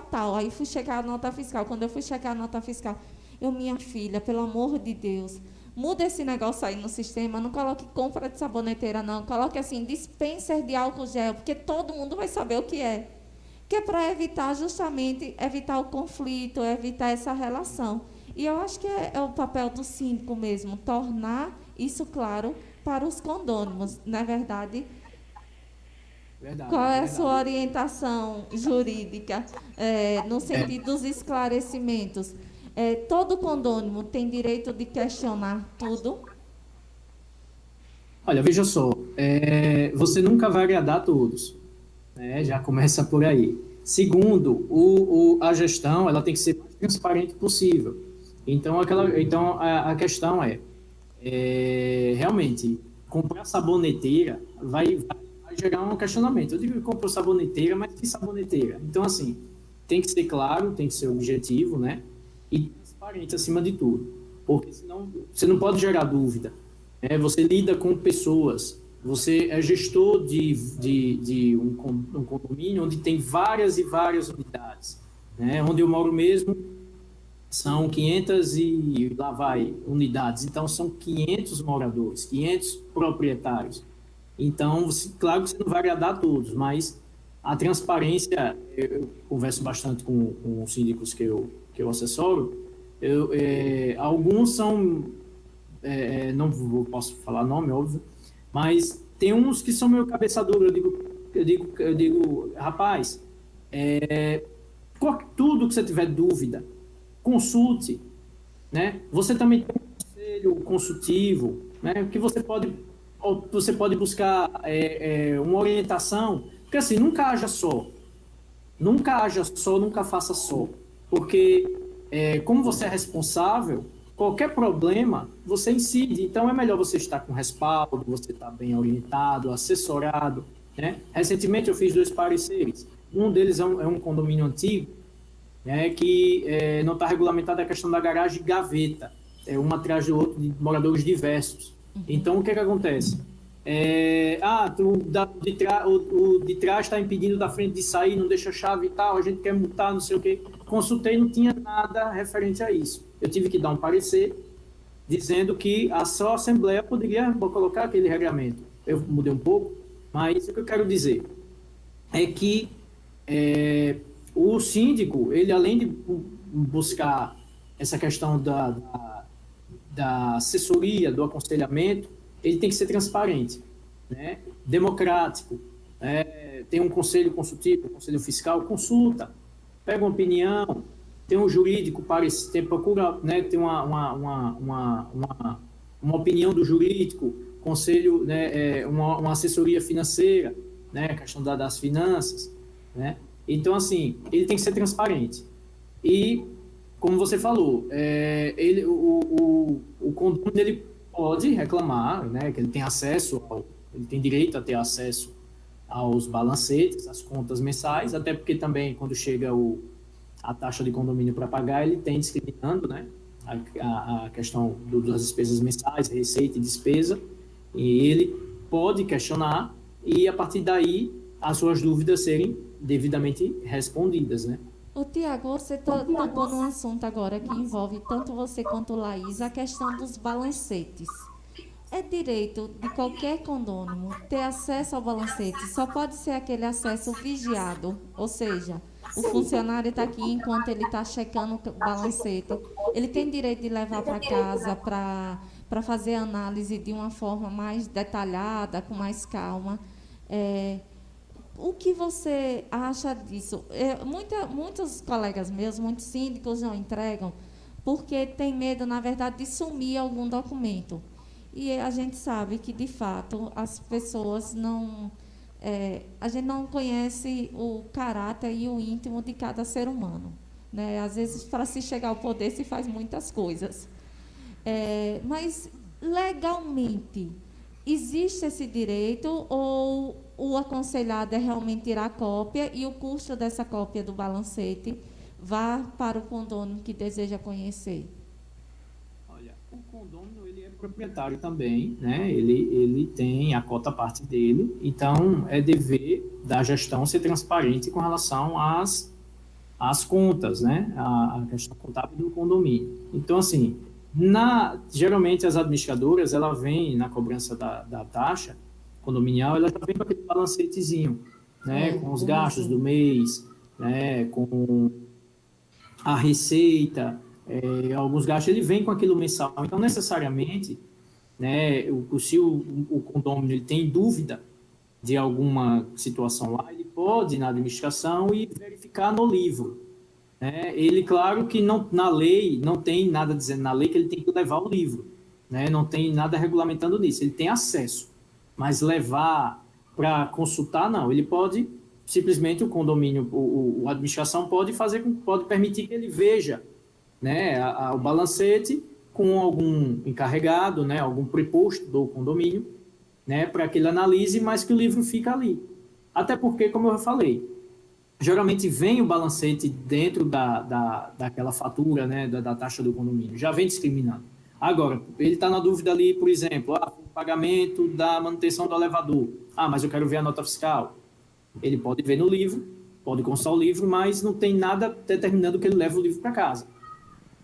tal. Aí fui checar a nota fiscal. Quando eu fui checar a nota fiscal, minha filha, pelo amor de Deus, muda esse negócio aí no sistema, não coloque compra de saboneteira, não. Coloque assim, dispenser de álcool gel, porque todo mundo vai saber o que é. Que é para evitar o conflito, evitar essa relação. E eu acho que é o papel do síndico mesmo, tornar isso claro para os condôminos, não é verdade? Verdade, Qual é a verdade. sua orientação jurídica no sentido dos esclarecimentos? Todo condômino tem direito de questionar tudo? Olha, veja só, você nunca vai agradar a todos, né? Já começa por aí. Segundo, a gestão ela tem que ser o mais transparente possível. Então, a questão realmente, comprar saboneteira vai gerar um questionamento. Eu digo que comprou saboneteira, mas que saboneteira? Então, assim, tem que ser claro, tem que ser objetivo, né? E transparente acima de tudo. Porque senão você não pode gerar dúvida. Você lida com pessoas, você é gestor de um condomínio onde tem várias e várias unidades, né? Onde eu moro mesmo são 500 e lá vai unidades, então são 500 moradores, 500 proprietários. Então, claro que você não vai agradar a todos, mas a transparência, eu converso bastante com os síndicos que eu assessoro, alguns são posso falar nome, óbvio, mas tem uns que são meu cabeça dura. Eu digo, rapaz, tudo que você tiver dúvida, consulte, né? Você também tem um conselho consultivo, né? Que você pode buscar uma orientação, porque assim, nunca haja só, nunca faça só, porque como você é responsável, qualquer problema, você incide. Então, é melhor você estar com respaldo, você estar bem orientado, assessorado, né? Recentemente, eu fiz 2 pareceres. Um deles é um condomínio antigo, né, que não está regulamentada a questão da garagem gaveta. Um atrás do outro, de moradores diversos. Então, o que acontece? O de trás está impedindo da frente de sair, não deixa a chave e tal, a gente quer multar, não sei o quê. Consultei, não tinha nada referente a isso. Eu tive que dar um parecer dizendo que só a Assembleia poderia colocar aquele regulamento. Eu mudei um pouco, mas o que eu quero dizer é que o síndico, ele além de buscar essa questão da assessoria, do aconselhamento, ele tem que ser transparente, né? Democrático, tem um conselho consultivo, um conselho fiscal, consulta, pega uma opinião, tem um jurídico, procura, né, tem uma opinião do jurídico, conselho, né, uma assessoria financeira, né, a questão das finanças, né? Então, assim, ele tem que ser transparente. E, como você falou, o condomínio ele pode reclamar, né, que ele tem direito a ter acesso aos balancetes, às contas mensais, até porque também, quando chega a taxa de condomínio para pagar, ele tem discriminando, né, a questão das despesas mensais, receita e despesa, e ele pode questionar e, a partir daí, as suas dúvidas serem devidamente respondidas, né? Ô, Tiago, você tocou num assunto agora que envolve tanto você quanto o Laís, a questão dos balancetes. É direito de qualquer condômino ter acesso ao balancete, só pode ser aquele acesso vigiado, ou seja, o funcionário está aqui enquanto ele está checando o balancete. Ele tem direito de levar para casa para fazer análise de uma forma mais detalhada, com mais calma. O que você acha disso? Muitos colegas meus, muitos síndicos não entregam porque tem medo, na verdade, de sumir algum documento. E a gente sabe que, de fato, as pessoas não... a gente não conhece o caráter e o íntimo de cada ser humano, né? Às vezes, para se chegar ao poder, se faz muitas coisas. Mas, legalmente, existe esse direito ou o aconselhado é realmente tirar a cópia e o custo dessa cópia do balancete vá para o condômino que deseja conhecer? Olha, o condômino ele é proprietário também, né? Ele tem a cota parte dele, então é dever da gestão ser transparente com relação às contas, né? A questão contábil do condomínio. Então, assim, geralmente as administradoras, ela vem na cobrança da taxa condominial, ela já vem com aquele balancetezinho, né, com os gastos do mês, né, com a receita, alguns gastos, ele vem com aquilo mensal. Então, necessariamente, né, se o condômino ele tem dúvida de alguma situação lá, ele pode ir na administração e verificar no livro, né? Ele, claro que não, na lei, não tem nada dizendo na lei que ele tem que levar o livro, né? Não tem nada regulamentando nisso, ele tem acesso, mas levar para consultar, não, ele pode, simplesmente o condomínio, a administração pode fazer, pode permitir que ele veja, né, o balancete com algum encarregado, né, algum preposto do condomínio, né, para que ele analise, mas que o livro fica ali. Até porque, como eu falei, geralmente vem o balancete dentro daquela fatura, né, da taxa do condomínio, já vem discriminando. Agora, ele está na dúvida ali, por exemplo, o pagamento da manutenção do elevador. Mas eu quero ver a nota fiscal. Ele pode ver no livro, pode constar o livro, mas não tem nada determinando que ele leve o livro para casa.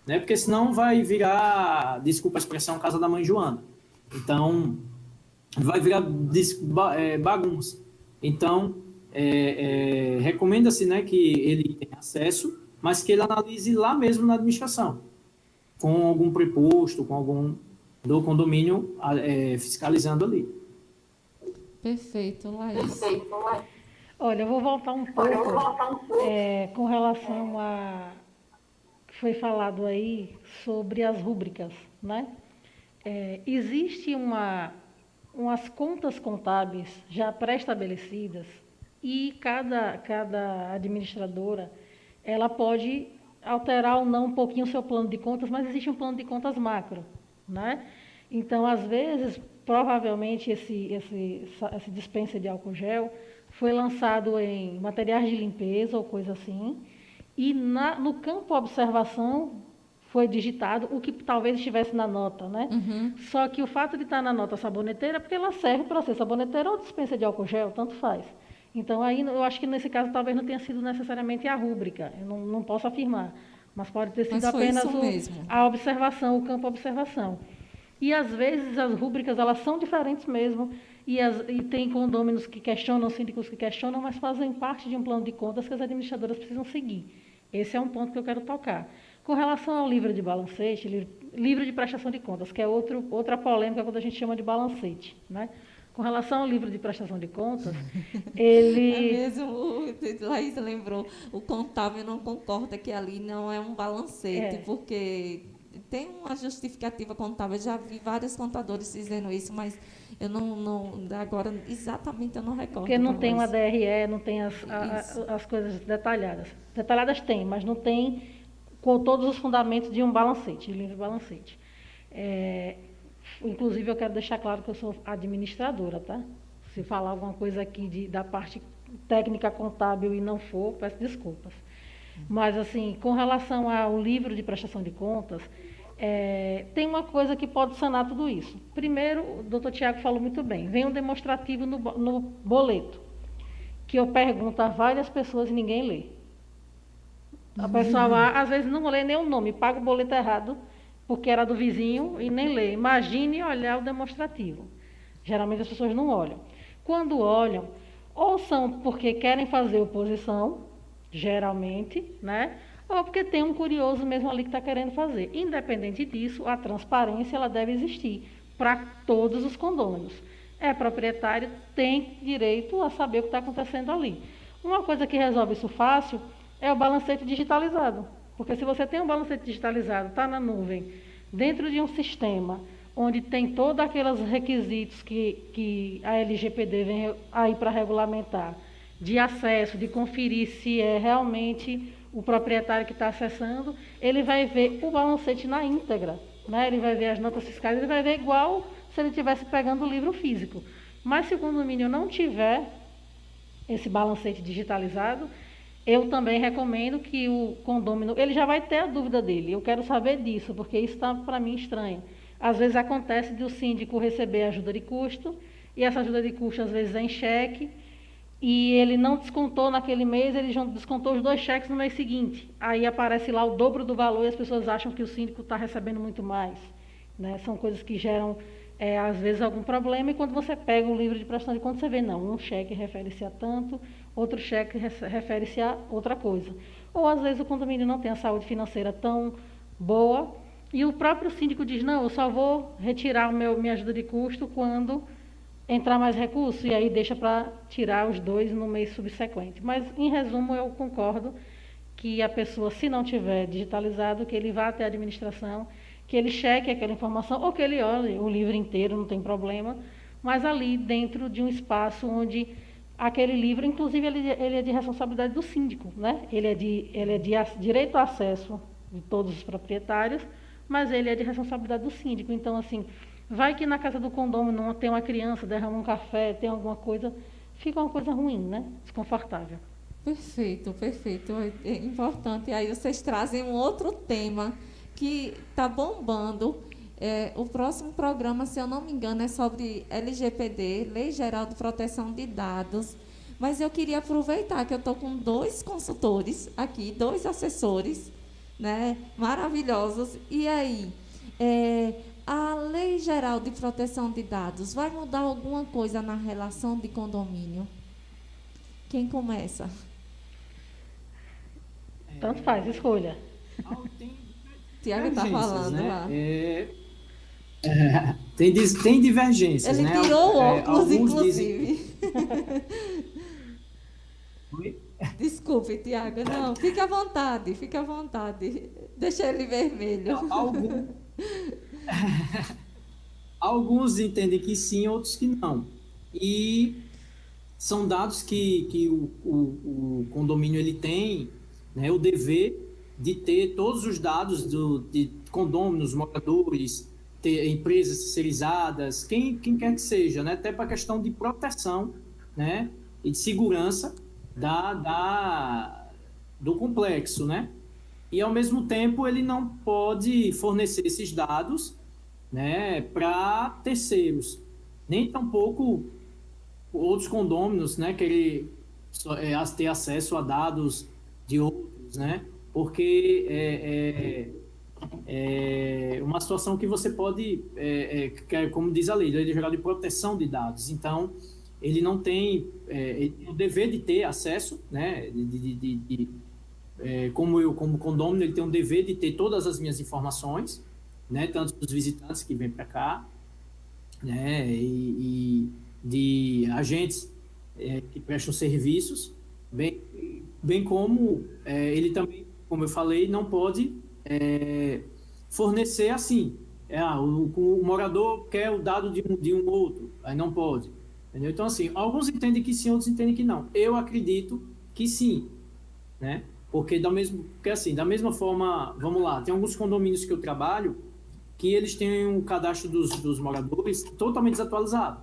Né? Porque senão vai virar, desculpa a expressão, casa da mãe Joana. Então, vai virar bagunça. Então, recomenda-se, né, que ele tenha acesso, mas que ele analise lá mesmo na administração, com algum preposto, com algum do condomínio fiscalizando ali. Perfeito, Laís. Olha, eu vou voltar um pouco com relação a que foi falado aí sobre as rúbricas, né? Existe umas contas contábeis já pré-estabelecidas e cada administradora ela pode alterar ou não um pouquinho o seu plano de contas, mas existe um plano de contas macro, né? Então, às vezes, provavelmente essa dispensa de álcool gel foi lançado em materiais de limpeza ou coisa assim, e no campo observação foi digitado o que talvez estivesse na nota, né? Uhum. Só que o fato de estar na nota saboneteira é porque ela serve para ser saboneteira ou dispensa de álcool gel, tanto faz. Então, aí eu acho que nesse caso talvez não tenha sido necessariamente a rúbrica, eu não posso afirmar, mas pode ter sido apenas a observação, o campo observação. E às vezes as rúbricas elas são diferentes mesmo, e tem condôminos que questionam, síndicos que questionam, mas fazem parte de um plano de contas que as administradoras precisam seguir. Esse é um ponto que eu quero tocar. Com relação ao livro de balancete, livro de prestação de contas, que é outra polêmica quando a gente chama de balancete, né? Com relação ao livro de prestação de contas, ele... É mesmo, Laís lembrou, o contábil não concorda que ali não é um balancete, porque tem uma justificativa contábil. Eu já vi vários contadores dizendo isso, mas eu agora exatamente eu não recordo. Porque não tem uma DRE, não tem as coisas detalhadas. Detalhadas tem, mas não tem com todos os fundamentos de um balancete, de livro de balancete. Inclusive, eu quero deixar claro que eu sou administradora, tá? Se falar alguma coisa aqui da parte técnica contábil e não for, peço desculpas. Mas, assim, com relação ao livro de prestação de contas, tem uma coisa que pode sanar tudo isso. Primeiro, o doutor Tiago falou muito bem, vem um demonstrativo no boleto, que eu pergunto a várias pessoas e ninguém lê. A pessoa, às vezes, não lê nem o nome, paga o boleto errado, porque era do vizinho e nem lê. Imagine olhar o demonstrativo. Geralmente as pessoas não olham. Quando olham, ou são porque querem fazer oposição, geralmente, né? Ou porque tem um curioso mesmo ali que está querendo fazer. Independente disso, a transparência ela deve existir para todos os condôminos. Proprietário, tem direito a saber o que está acontecendo ali. Uma coisa que resolve isso fácil é o balancete digitalizado. Porque se você tem um balancete digitalizado, está na nuvem, dentro de um sistema onde tem todos aqueles requisitos que a LGPD vem aí para regulamentar, de acesso, de conferir se é realmente o proprietário que está acessando, ele vai ver o balancete na íntegra, né? Ele vai ver as notas fiscais, ele vai ver igual se ele estivesse pegando o livro físico. Mas se o condomínio não tiver esse balancete digitalizado, eu também recomendo que o condômino, ele já vai ter a dúvida dele, eu quero saber disso, porque isso está para mim estranho. Às vezes acontece de o síndico receber ajuda de custo, e essa ajuda de custo às vezes é em cheque, e ele não descontou naquele mês, ele já descontou os 2 cheques no mês seguinte. Aí aparece lá o dobro do valor e as pessoas acham que o síndico está recebendo muito mais, né? São coisas que geram, às vezes, algum problema, e quando você pega o livro de prestação de contas, você vê, não, um cheque refere-se a tanto, outro cheque refere-se a outra coisa. Ou, às vezes, o condomínio não tem a saúde financeira tão boa, e o próprio síndico diz, não, eu só vou retirar minha ajuda de custo quando entrar mais recurso, e aí deixa para tirar os 2 no mês subsequente. Mas, em resumo, eu concordo que a pessoa, se não tiver digitalizado, que ele vá até a administração, que ele cheque aquela informação, ou que ele olhe o livro inteiro, não tem problema, mas ali dentro de um espaço onde aquele livro, inclusive, ele é de responsabilidade do síndico, né? Ele é de direito ao acesso de todos os proprietários, mas ele é de responsabilidade do síndico. Então, assim, vai que na casa do condomínio não tem uma criança, derrama um café, tem alguma coisa, fica uma coisa ruim, né? Desconfortável. Perfeito, perfeito. É importante. Aí vocês trazem um outro tema que está bombando. O próximo programa, se eu não me engano, é sobre LGPD, Lei Geral de Proteção de Dados. Mas eu queria aproveitar que eu estou com 2 consultores aqui, 2 assessores, né, maravilhosos. E aí, a Lei Geral de Proteção de Dados vai mudar alguma coisa na relação de condomínio? Quem começa? Tanto faz, escolha. Tem Tiago está divergências, falando né? lá. Tem divergências, Ele né? tirou o óculos, Alguns inclusive. Oi? Desculpe, Tiago. Não, fique à vontade, fique à vontade. Deixa ele vermelho. Alguns entendem que sim, outros que não. E são dados que o condomínio ele tem, né, o dever de ter todos os dados de condôminos, moradores, ter empresas terceirizadas, quem quer que seja, né, até para a questão de proteção, né, e de segurança do complexo, né? E, ao mesmo tempo, ele não pode fornecer esses dados, né, para terceiros, nem tampouco outros condôminos, né, querer ter acesso a dados de outros, né, porque é uma situação que você pode, como diz a Lei Geral de Proteção de Dados. Então, ele não tem, ele tem o dever de ter acesso, né, como condômino, ele tem o dever de ter todas as minhas informações, né, tanto dos visitantes que vêm para cá, né, e de agentes que prestam serviços, bem como ele também, como eu falei, não pode fornecer assim. O morador quer o dado de um outro, aí não pode. Entendeu? Então, assim, alguns entendem que sim, outros entendem que não. Eu acredito que sim, né? Porque da mesma forma, vamos lá, tem alguns condomínios que eu trabalho que eles têm um cadastro dos moradores totalmente desatualizado.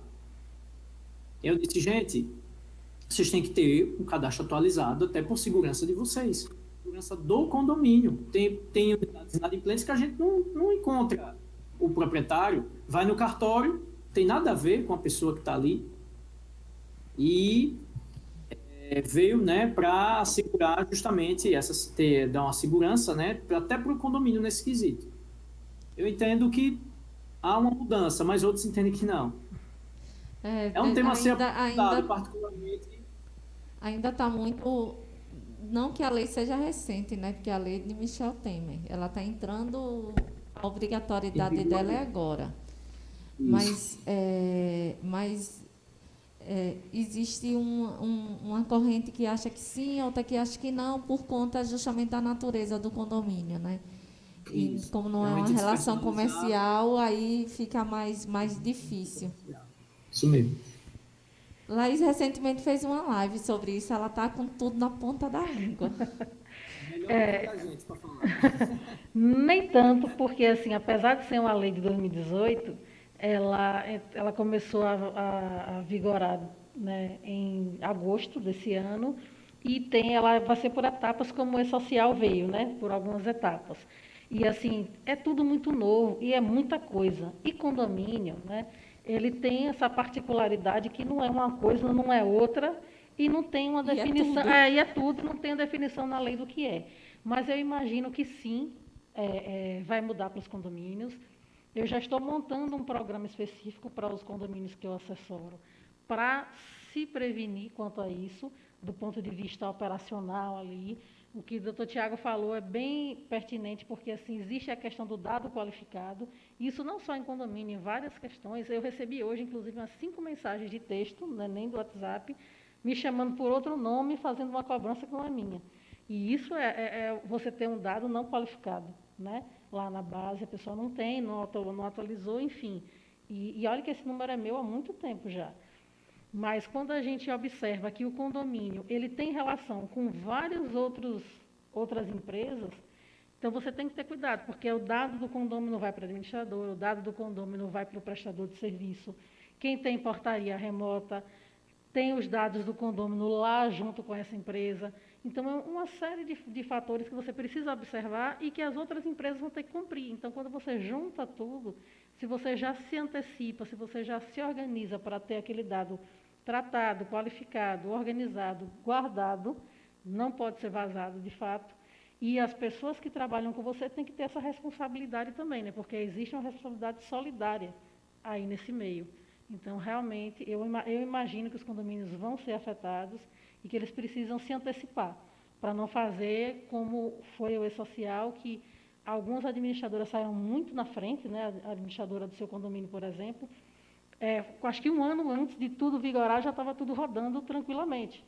Eu disse, gente, vocês têm que ter um cadastro atualizado até por segurança de vocês, segurança do condomínio. Tem unidades inadimplentes que a gente não encontra o proprietário, vai no cartório, tem nada a ver com a pessoa que está ali e veio, né, para assegurar justamente dar uma segurança, né, até para o condomínio nesse quesito. Eu entendo que há uma mudança, mas outros entendem que não. É um tema a ser aprofundado, particularmente. Ainda está muito. Não que a lei seja recente, né? Porque a lei de Michel Temer, ela está entrando, a obrigatoriedade dela é agora. Mas existe uma corrente que acha que sim, outra que acha que não, por conta justamente da natureza do condomínio, né? E como não é uma relação comercial, aí fica mais difícil. Isso mesmo. Laís recentemente fez uma live sobre isso, ela está com tudo na ponta da língua. Melhor que a gente para falar. Nem tanto, porque, assim, apesar de ser uma lei de 2018, ela começou a vigorar, né, em agosto desse ano, e ela vai ser por etapas, como o E-Social veio, né, por algumas etapas. E, assim, é tudo muito novo e é muita coisa. E condomínio, né, ele tem essa particularidade que não é uma coisa, não é outra, e não tem uma definição. E é tudo, não tem a definição na lei do que é. Mas eu imagino que sim, vai mudar para os condomínios. Eu já estou montando um programa específico para os condomínios que eu assessoro, para se prevenir quanto a isso, do ponto de vista operacional ali. O que o doutor Tiago falou é bem pertinente, porque assim, existe a questão do dado qualificado, isso não só em condomínio, em várias questões. Eu recebi hoje, inclusive, umas 5 mensagens de texto, né, nem do WhatsApp, me chamando por outro nome, fazendo uma cobrança que não é minha. E isso é você ter um dado não qualificado, né? Lá na base a pessoa não tem, não atualizou, enfim. E olha que esse número é meu há muito tempo já. Mas quando a gente observa que o condomínio ele tem relação com outras empresas, então você tem que ter cuidado, porque o dado do condomínio não vai para o administrador, o dado do condomínio não vai para o prestador de serviço. Quem tem portaria remota tem os dados do condomínio lá junto com essa empresa. Então, é uma série de fatores que você precisa observar e que as outras empresas vão ter que cumprir. Então, quando você junta tudo, se você já se antecipa, se você já se organiza para ter aquele dado tratado, qualificado, organizado, guardado, não pode ser vazado de fato. E as pessoas que trabalham com você têm que ter essa responsabilidade também, né? Porque existe uma responsabilidade solidária aí nesse meio. Então, realmente, eu imagino que os condomínios vão ser afetados e que eles precisam se antecipar, para não fazer como foi o E-Social, que algumas administradoras saíram muito na frente, né? A administradora do seu condomínio, por exemplo, acho que um ano antes de tudo vigorar, já estava tudo rodando tranquilamente.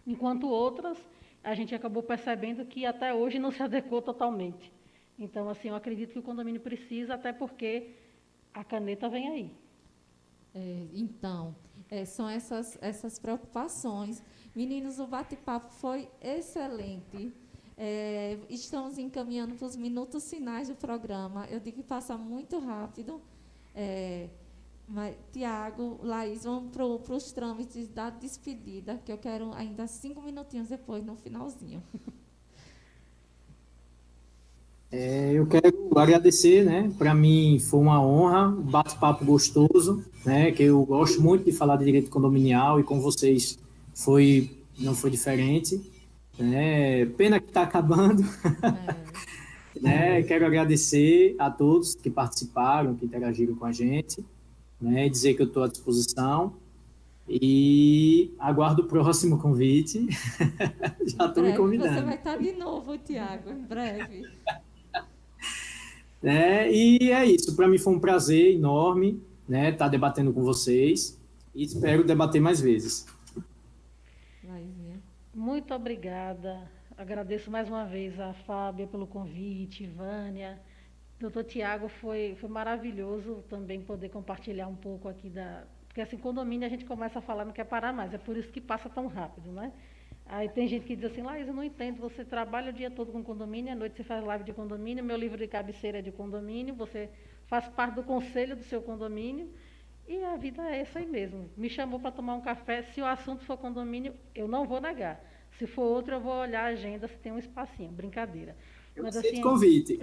Enquanto outras, a gente acabou percebendo que até hoje não se adequou totalmente. Então, assim, eu acredito que o condomínio precisa, até porque a caneta vem aí. Então, são essas preocupações. Meninos, o bate-papo foi excelente. Estamos encaminhando para os minutos finais do programa. Eu digo que passa muito rápido. Mas, Tiago, Laís, vamos para os trâmites da despedida, que eu quero ainda 5 minutinhos depois, no finalzinho. Eu quero agradecer, né? Para mim foi uma honra, um bate-papo gostoso, né? Que eu gosto muito de falar de direito condominial e com vocês não foi diferente, né? Pena que está acabando, né? Quero agradecer a todos que participaram, que interagiram com a gente, né? Dizer que eu estou à disposição e aguardo o próximo convite. Já estou me convidando. Você vai estar de novo, Tiago, em breve. E é isso, para mim foi um prazer enorme, né, estar debatendo com vocês e espero debater mais vezes. Laizinha. Muito obrigada. Agradeço mais uma vez a Fábia pelo convite, Vânia. Doutor Tiago, foi maravilhoso também poder compartilhar um pouco aqui Porque assim, condomínio a gente começa a falar, não quer parar mais, é por isso que passa tão rápido, né? Aí tem gente que diz assim, Laís, eu não entendo, você trabalha o dia todo com condomínio, à noite você faz live de condomínio, meu livro de cabeceira é de condomínio, você faz parte do conselho do seu condomínio, e a vida é essa aí mesmo. Me chamou para tomar um café, se o assunto for condomínio, eu não vou negar. Se for outro, eu vou olhar a agenda se tem um espacinho, brincadeira. Mas assim, convite.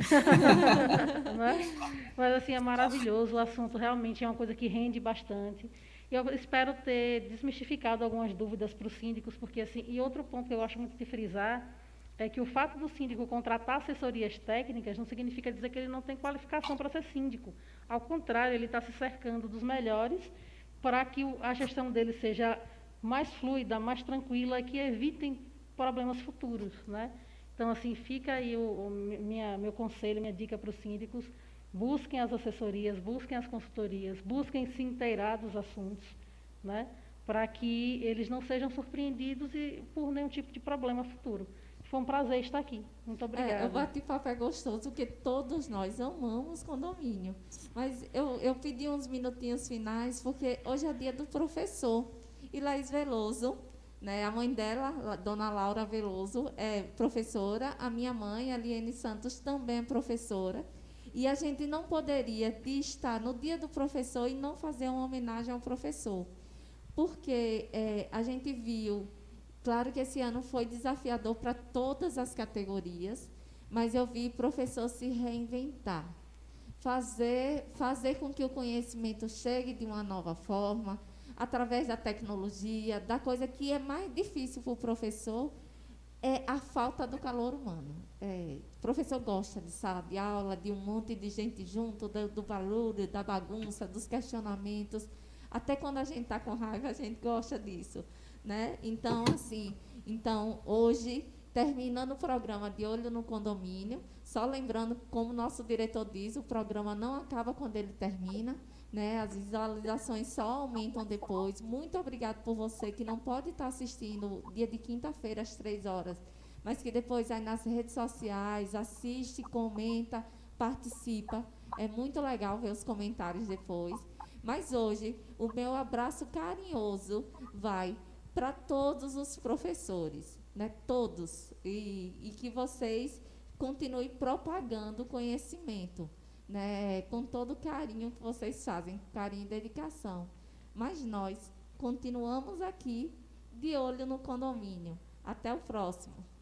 Mas assim, é maravilhoso, o assunto realmente é uma coisa que rende bastante. E eu espero ter desmistificado algumas dúvidas para os síndicos, porque assim, e outro ponto que eu gosto muito de frisar é que o fato do síndico contratar assessorias técnicas não significa dizer que ele não tem qualificação para ser síndico. Ao contrário, ele está se cercando dos melhores para que a gestão dele seja mais fluida, mais tranquila e que evitem problemas futuros, né? Então, assim, fica aí meu conselho, minha dica para os síndicos: busquem as assessorias, busquem as consultorias, busquem se inteirar dos assuntos, né, para que eles não sejam surpreendidos por nenhum tipo de problema futuro. Foi um prazer estar aqui. Muito obrigada. O bate-papo é gostoso, porque todos nós amamos condomínio. Mas eu pedi uns minutinhos finais, porque hoje é dia do professor. E Laís Veloso, né, a mãe dela, Dona Laura Veloso, é professora. A minha mãe, a Liene Santos, também é professora. E a gente não poderia estar no dia do professor e não fazer uma homenagem ao professor. Porque a gente viu, claro que esse ano foi desafiador para todas as categorias, mas eu vi professor se reinventar. Fazer com que o conhecimento chegue de uma nova forma, através da tecnologia, da coisa que é mais difícil para o professor, é a falta do calor humano. O professor gosta de sala de aula, de um monte de gente junto, do barulho, da bagunça, dos questionamentos. Até quando a gente está com raiva, a gente gosta disso, né? Então, assim, hoje, terminando o programa de Olho no Condomínio, só lembrando, como o nosso diretor diz, o programa não acaba quando ele termina, né? As visualizações só aumentam depois. Muito obrigado por você que não pode estar assistindo dia de quinta-feira às 3 horas, mas que depois vai nas redes sociais, assiste, comenta, participa. É muito legal ver os comentários depois. Mas hoje, o meu abraço carinhoso vai para todos os professores, né? Todos. E que vocês continuem propagando o conhecimento, né? Com todo o carinho que vocês fazem, carinho e dedicação. Mas nós continuamos aqui de olho no condomínio. Até o próximo.